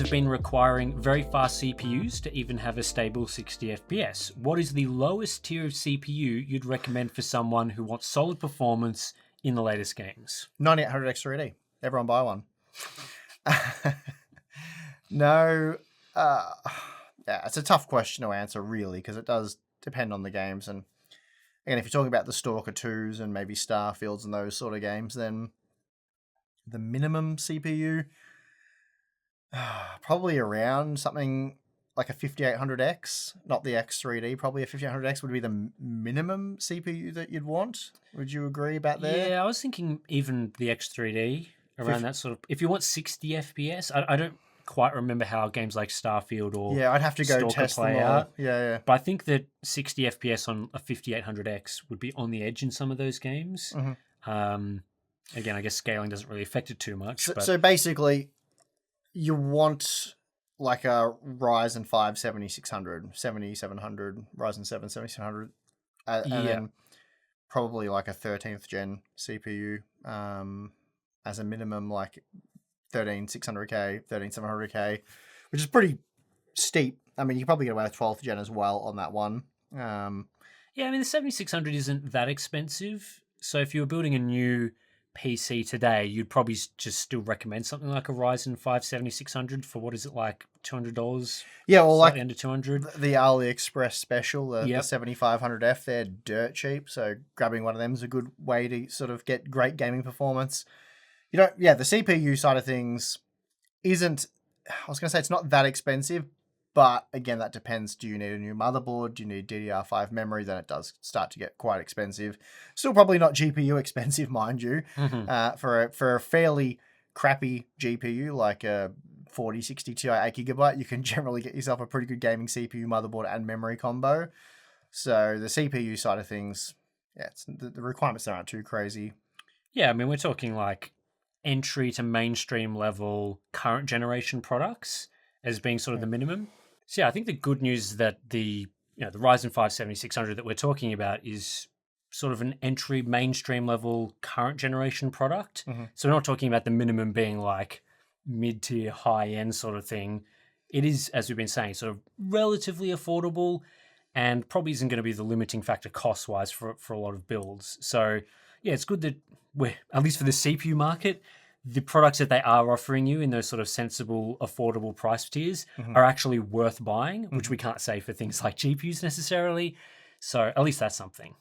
have been requiring very fast CPUs to even have a stable 60 FPS. What is the lowest tier of CPU you'd recommend for someone who wants solid performance in the latest games? 9800X3D. Everyone buy one. No, yeah, it's a tough question to answer, really, because it does depend on the games. And again, if you're talking about the Stalker 2s and maybe Starfields and those sort of games, then the minimum CPU, probably around something like a 5800X, not the X3D, probably a 5800X would be the minimum CPU that you'd want. Would you agree about there? Yeah, I was thinking even the X3D around that sort of. If you want 60 FPS, I don't quite remember how games like Starfield or Yeah, I'd have to go Stalker test them play all. out. Yeah. But I think that 60 FPS on a 5800X would be on the edge in some of those games. Again, I guess scaling doesn't really affect it too much. So basically, you want like a Ryzen 5 7600, 7700, Ryzen 7 7700, and then probably like a 13th gen CPU as a minimum, like 13600K, 13700K, which is pretty steep. I mean, you probably get away with 12th gen as well on that one. Yeah, I mean, the 7600 isn't that expensive. So if you were building a new PC today, you'd probably just still recommend something like a Ryzen 5 7600 for what is it, like $200? Yeah, well, slightly like under 200. The AliExpress special, the Yep. 7500F, they're dirt cheap. So grabbing one of them is a good way to sort of get great gaming performance. The CPU side of things isn't, I was going to say it's not that expensive, but again, that depends. Do you need a new motherboard? Do you need DDR5 memory? Then it does start to get quite expensive. Still probably not GPU expensive, mind you. For a fairly crappy GPU, like a 4060 Ti 8GB, you can generally get yourself a pretty good gaming CPU, motherboard, and memory combo. So the CPU side of things, yeah, the requirements there aren't too crazy. Yeah, I mean, we're talking like entry to mainstream level current generation products as being sort of the minimum. So yeah, I think the good news is that the Ryzen 5 7600 that we're talking about is sort of an entry mainstream level current generation product. So we're not talking about the minimum being like mid-tier high end sort of thing. It is, as we've been saying, sort of relatively affordable and probably isn't going to be the limiting factor cost wise for a lot of builds. So yeah, it's good that we're, at least for the CPU market, the products that they are offering you in those sort of sensible, affordable price tiers are actually worth buying, which we can't say for things like GPUs necessarily. So at least that's something.